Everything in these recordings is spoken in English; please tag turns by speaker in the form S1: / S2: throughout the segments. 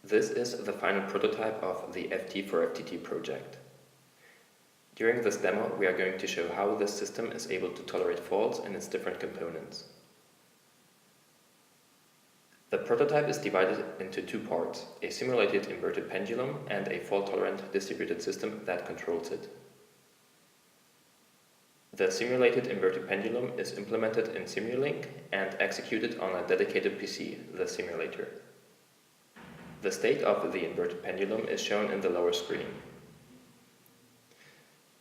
S1: This is the final prototype of the FT4FTT project. During this demo, we are going to show how this system is able to tolerate faults in its different components. The prototype is divided into two parts, a simulated inverted pendulum and a fault-tolerant distributed system that controls it. The simulated inverted pendulum is implemented in Simulink and executed on a dedicated PC, the simulator. The state of the inverted pendulum is shown in the lower screen.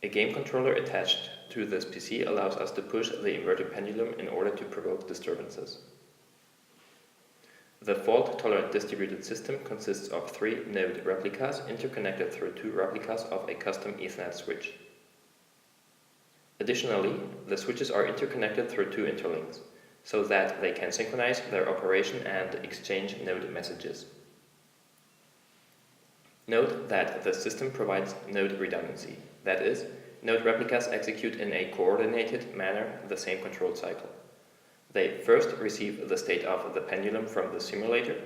S1: A game controller attached to this PC allows us to push the inverted pendulum in order to provoke disturbances. The fault-tolerant distributed system consists of 3 node replicas interconnected through 2 replicas of a custom Ethernet switch. Additionally, the switches are interconnected through 2 interlinks, so that they can synchronize their operation and exchange node messages. Note that the system provides node redundancy, that is, node replicas execute in a coordinated manner the same control cycle. They first receive the state of the pendulum from the simulator,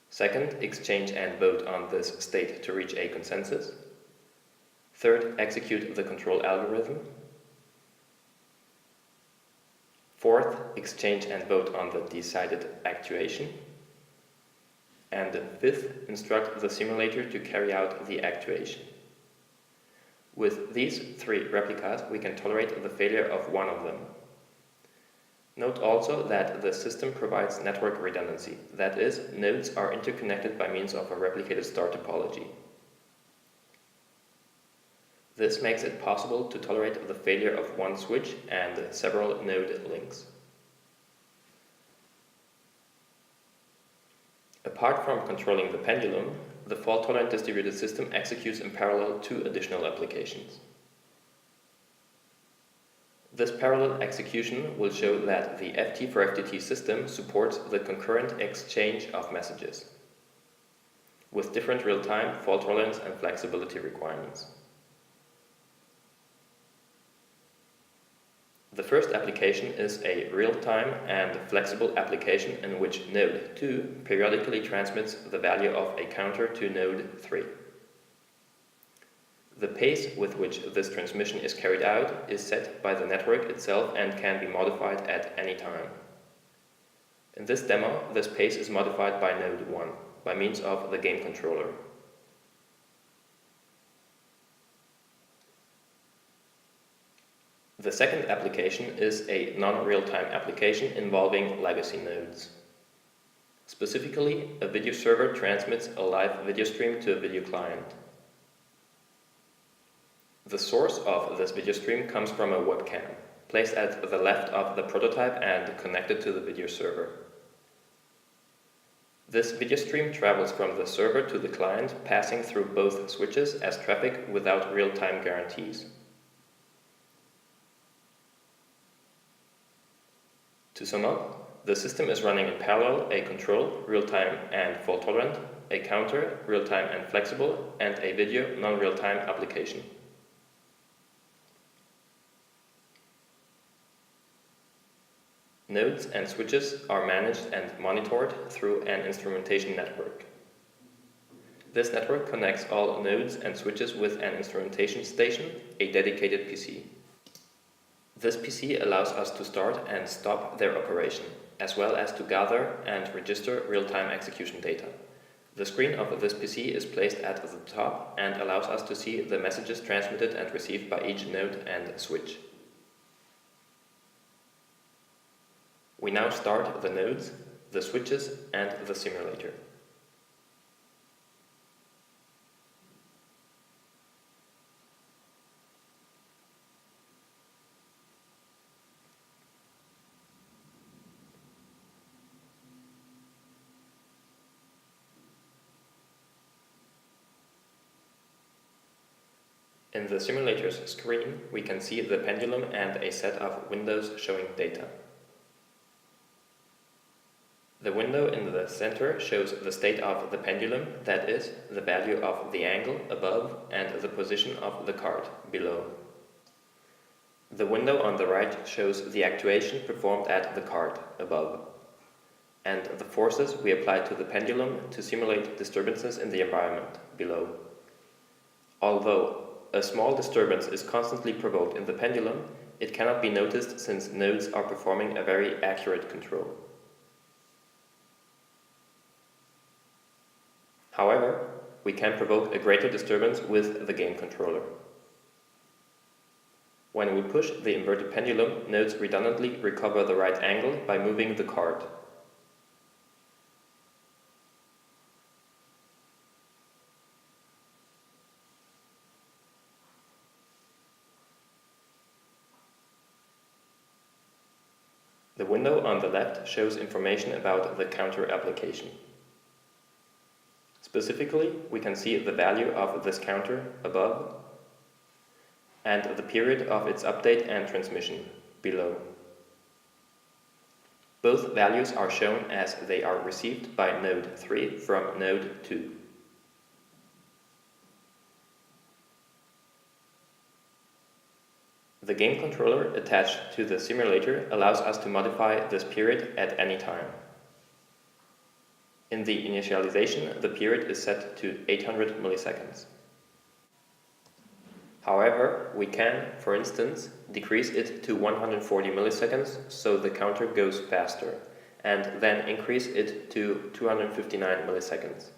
S1: second, exchange and vote on this state to reach a consensus, third, execute the control algorithm, fourth, exchange and vote on the decided actuation, and fifth, instruct the simulator to carry out the actuation. With these 3 replicas, we can tolerate the failure of one of them. Note also that the system provides network redundancy, that is, nodes are interconnected by means of a replicated star topology. This makes it possible to tolerate the failure of one switch and several node links. Apart from controlling the pendulum, the fault-tolerant distributed system executes in parallel 2 additional applications. This parallel execution will show that the FT4FTT system supports the concurrent exchange of messages, with different real-time fault tolerance and flexibility requirements. The first application is a real-time and flexible application in which node 2 periodically transmits the value of a counter to node 3. The pace with which this transmission is carried out is set by the network itself and can be modified at any time. In this demo, this pace is modified by node 1 by means of the game controller. The second application is a non-real-time application involving legacy nodes. Specifically, a video server transmits a live video stream to a video client. The source of this video stream comes from a webcam, placed at the left of the prototype and connected to the video server. This video stream travels from the server to the client, passing through both switches as traffic without real-time guarantees. To sum up, the system is running in parallel a control, real-time and fault-tolerant, a counter, real-time and flexible, and a video, non-real-time application. Nodes and switches are managed and monitored through an instrumentation network. This network connects all nodes and switches with an instrumentation station, a dedicated PC. This PC allows us to start and stop their operation, as well as to gather and register real-time execution data. The screen of this PC is placed at the top and allows us to see the messages transmitted and received by each node and switch. We now start the nodes, the switches, and the simulator. In the simulator's screen, we can see the pendulum and a set of windows showing data. The window in the center shows the state of the pendulum, that is, the value of the angle above and the position of the card below. The window on the right shows the actuation performed at the card above. and the forces we apply to the pendulum to simulate disturbances in the environment below. Although a small disturbance is constantly provoked in the pendulum, it cannot be noticed since nodes are performing a very accurate control. However, we can provoke a greater disturbance with the gain controller. When we push the inverted pendulum, nodes redundantly recover the right angle by moving the card. The window on the left shows information about the counter application. Specifically, we can see the value of this counter above and the period of its update and transmission below. Both values are shown as they are received by node 3 from node 2. The gain controller attached to the simulator allows us to modify this period at any time. In the initialization, the period is set to 800 milliseconds. However, we can, for instance, decrease it to 140 milliseconds so the counter goes faster, and then increase it to 259 milliseconds.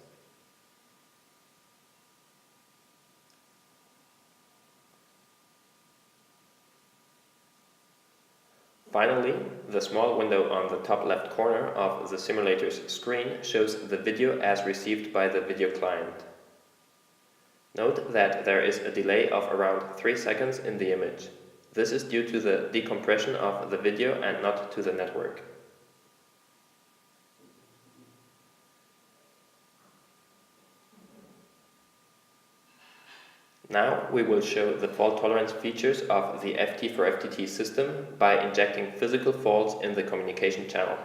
S1: Finally, the small window on the top left corner of the simulator's screen shows the video as received by the video client. Note that there is a delay of around 3 seconds in the image. This is due to the decompression of the video and not to the network. Now we will show the fault tolerance features of the FT4FTT system by injecting physical faults in the communication channel.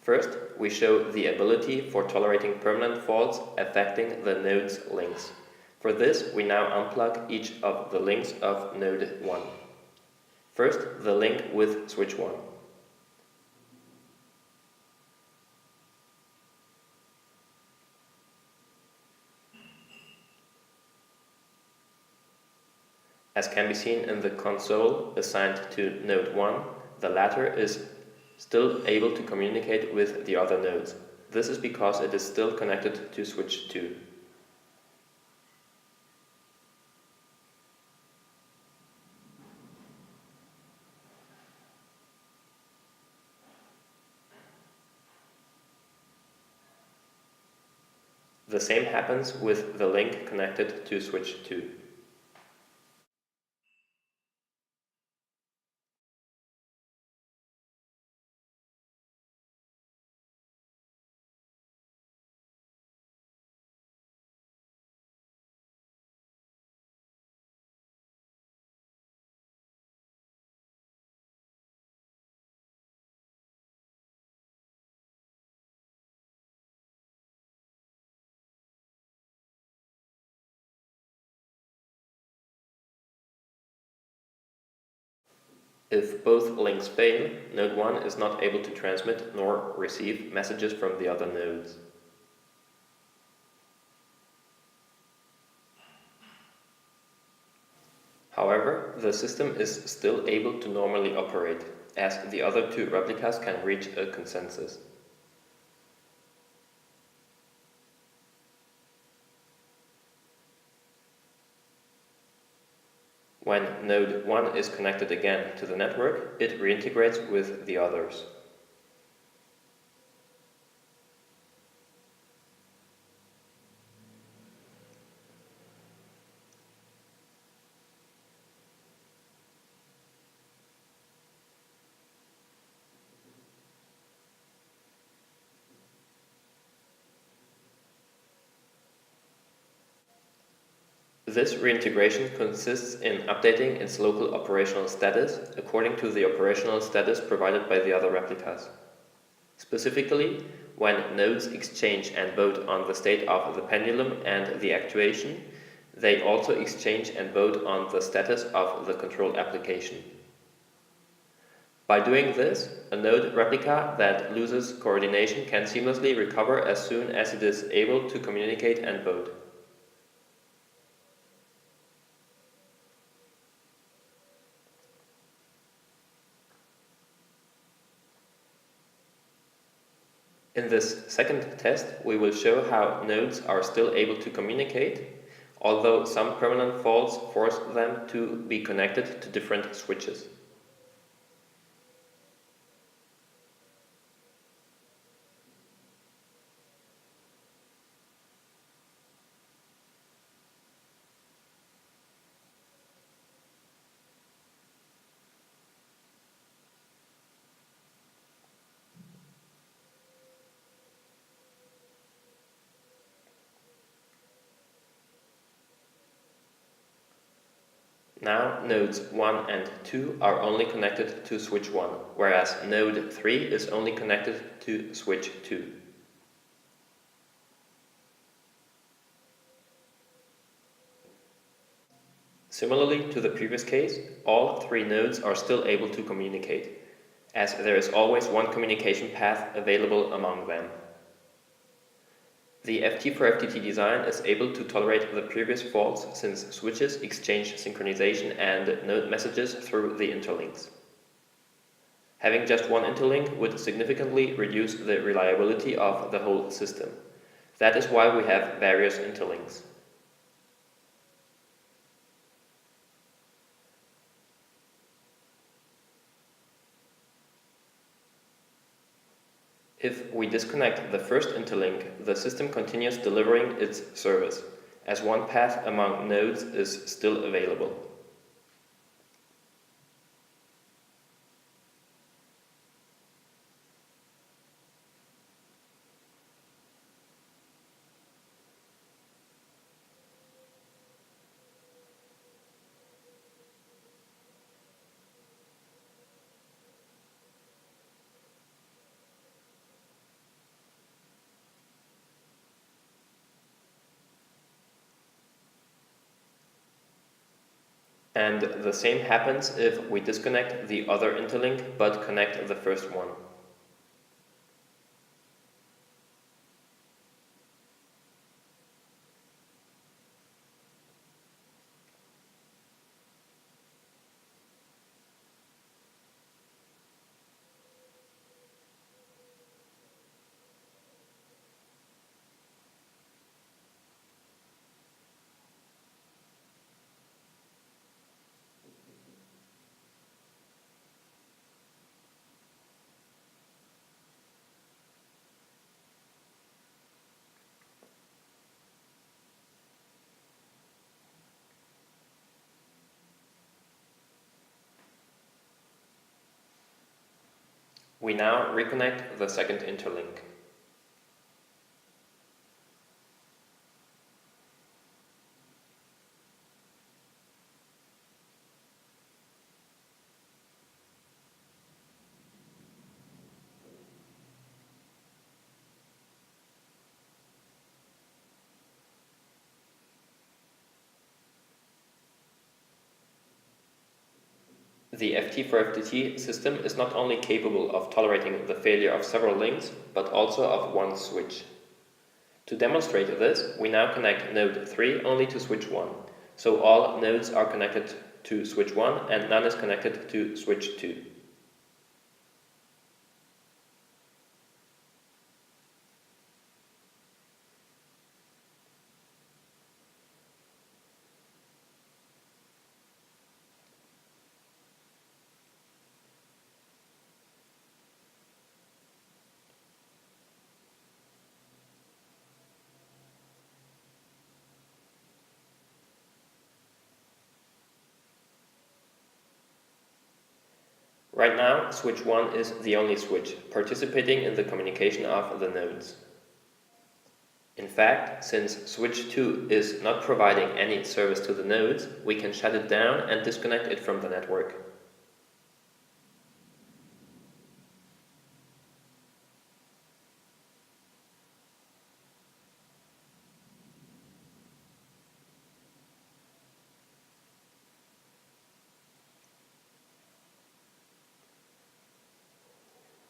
S1: First, we show the ability for tolerating permanent faults affecting the node's links. For this, we now unplug each of the links of node 1. First, the link with switch 1. As can be seen in the console assigned to node 1, the latter is still able to communicate with the other nodes. This is because it is still connected to switch 2. The same happens with the link connected to switch 2. If both links fail, node 1 is not able to transmit nor receive messages from the other nodes. However, the system is still able to normally operate, as the other two replicas can reach a consensus. When node 1 is connected again to the network, it reintegrates with the others. This reintegration consists in updating its local operational status according to the operational status provided by the other replicas. Specifically, when nodes exchange and vote on the state of the pendulum and the actuation, they also exchange and vote on the status of the control application. By doing this, a node replica that loses coordination can seamlessly recover as soon as it is able to communicate and vote. In this second test, we will show how nodes are still able to communicate, although some permanent faults force them to be connected to different switches. Now nodes 1 and 2 are only connected to switch 1, whereas node 3 is only connected to switch 2. Similarly to the previous case, all 3 nodes are still able to communicate, as there is always one communication path available among them. The FT4FTT design is able to tolerate the previous faults since switches exchange synchronization and node messages through the interlinks. Having just one interlink would significantly reduce the reliability of the whole system. That is why we have various interlinks. If we disconnect the first interlink, the system continues delivering its service, as one path among nodes is still available. And the same happens if we disconnect the other interlink but connect the first one. We now reconnect the second interlink. The FT4FTT system is not only capable of tolerating the failure of several links, but also of one switch. To demonstrate this, we now connect node 3 only to switch 1, so all nodes are connected to switch 1 and none is connected to switch 2. Right now, switch 1 is the only switch participating in the communication of the nodes. In fact, since switch 2 is not providing any service to the nodes, we can shut it down and disconnect it from the network.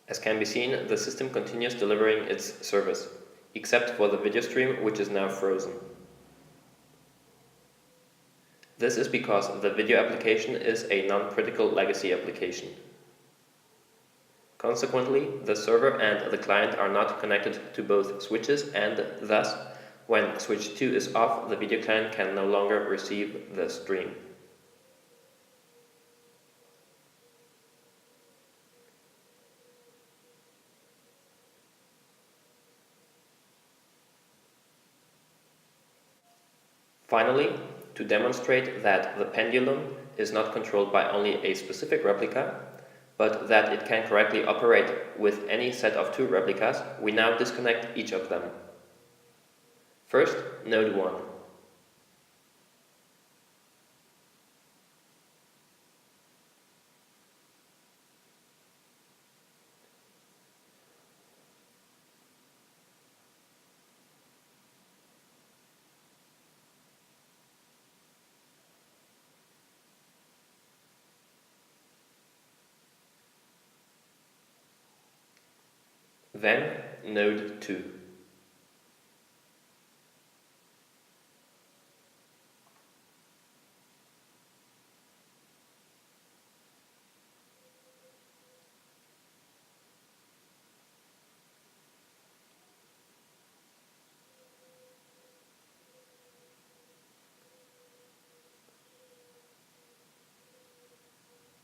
S1: As can be seen, the system continues delivering its service, except for the video stream, which is now frozen. This is because the video application is a non-critical legacy application. Consequently, the server and the client are not connected to both switches, and thus, when switch 2 is off, the video client can no longer receive the stream. Finally, to demonstrate that the pendulum is not controlled by only a specific replica, but that it can correctly operate with any set of 2 replicas, we now disconnect each of them. First, node 1. Then node 2.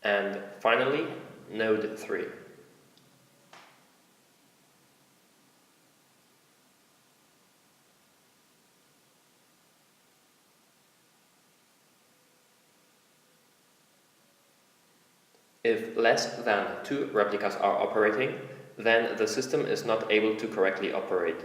S1: And finally, node 3. If less than 2 replicas are operating, then the system is not able to correctly operate.